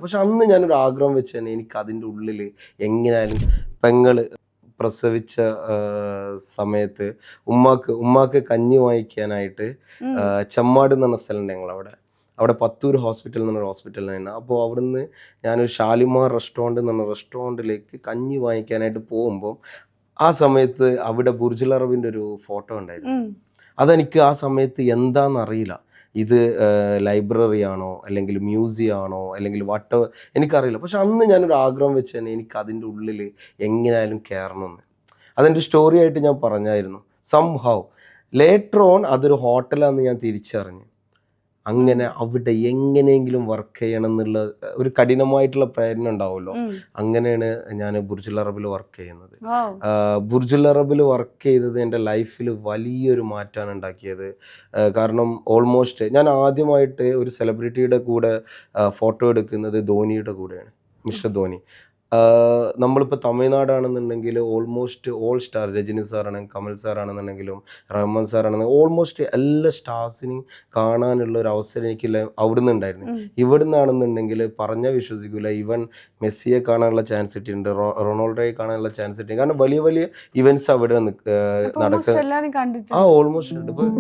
പക്ഷെ അന്ന് ഞാനൊരു ആഗ്രഹം വെച്ച് തന്നെ എനിക്ക് അതിൻ്റെ ഉള്ളിൽ എങ്ങനെയായാലും പെങ്ങള് പ്രസവിച്ച സമയത്ത് ഉമ്മാക്ക് കഞ്ഞി വാങ്ങിക്കാനായിട്ട് ചെമ്മാട് എന്ന് പറഞ്ഞ സ്ഥലമുണ്ട് അവിടെ പത്തൂർ ഹോസ്പിറ്റൽ എന്ന് പറഞ്ഞ ഹോസ്പിറ്റലിലാണ്. അപ്പോൾ അവിടുന്ന് ഞാനൊരു ഷാലിമാർ റെസ്റ്റോറൻറ്റ് എന്ന് പറഞ്ഞ റെസ്റ്റോറൻറ്റിലേക്ക് കഞ്ഞി വാങ്ങിക്കാനായിട്ട് പോകുമ്പോൾ ആ സമയത്ത് അവിടെ ബുർജുൽ അറബിൻ്റെ ഒരു ഫോട്ടോ ഉണ്ടായിരുന്നു. അതെനിക്ക് ആ സമയത്ത് എന്താണെന്നറിയില്ല. ഇത് ലൈബ്രറി ആണോ അല്ലെങ്കിൽ മ്യൂസിയം ആണോ അല്ലെങ്കിൽ വാട്ട് എനിക്കറിയില്ല. പക്ഷെ അന്ന് ഞാനൊരു ആഗ്രഹം വെച്ച് തന്നെ എനിക്ക് അതിൻ്റെ ഉള്ളിൽ എങ്ങനെയായാലും കയറണമെന്ന്. അതെൻ്റെ സ്റ്റോറി ആയിട്ട് ഞാൻ പറഞ്ഞായിരുന്നു. സം ഹൗ ലേറ്റർ ഓൺ അതൊരു ഹോട്ടലാണെന്ന് ഞാൻ തിരിച്ചറിഞ്ഞു. അങ്ങനെ അവിടെ എങ്ങനെയെങ്കിലും വർക്ക് ചെയ്യണം എന്നുള്ള ഒരു കഠിനമായിട്ടുള്ള പ്രയത്നം ഉണ്ടാവുമല്ലോ. അങ്ങനെയാണ് ഞാൻ ബുർജുൽ അറബിൽ വർക്ക് ചെയ്യുന്നത്. ബുർജുൽ അറബിൽ വർക്ക് ചെയ്തത് എൻ്റെ ലൈഫിൽ വലിയൊരു മാറ്റമാണ് ഉണ്ടാക്കിയത്. കാരണം ഓൾമോസ്റ്റ് ഞാൻ ആദ്യമായിട്ട് ഒരു സെലിബ്രിറ്റിയുടെ കൂടെ ഫോട്ടോ എടുക്കുന്നത് ധോനിയുടെ കൂടെയാണ്, മിസ്റ്റർ ധോനി. നമ്മളിപ്പോൾ തമിഴ്നാടാണെന്നുണ്ടെങ്കിൽ ഓൾമോസ്റ്റ് ഓൾ സ്റ്റാർ രജനി സാറാണെങ്കിൽ കമൽ സാറാണെന്നുണ്ടെങ്കിലും റഹ്മാൻ സാറാണെന്നുണ്ടെങ്കിൽ ഓൾമോസ്റ്റ് എല്ലാ സ്റ്റാർസിനെയും കാണാനുള്ള ഒരു അവസരം എനിക്ക് അവിടുന്ന് ഉണ്ടായിരുന്നു. ഇവിടുന്നാണെന്നുണ്ടെങ്കിൽ പറഞ്ഞാൽ വിശ്വസിക്കില്ല, ഈവൻ മെസ്സിയെ കാണാനുള്ള ചാൻസ് കിട്ടിയിട്ടുണ്ട്, റൊണാൾഡോയെ കാണാനുള്ള ചാൻസ് കിട്ടി. കാരണം വലിയ വലിയ ഇവൻറ്റ്സ് അവിടെ നടക്കുക. ഓൾമോസ്റ്റ് ഉണ്ട്. ഇപ്പോൾ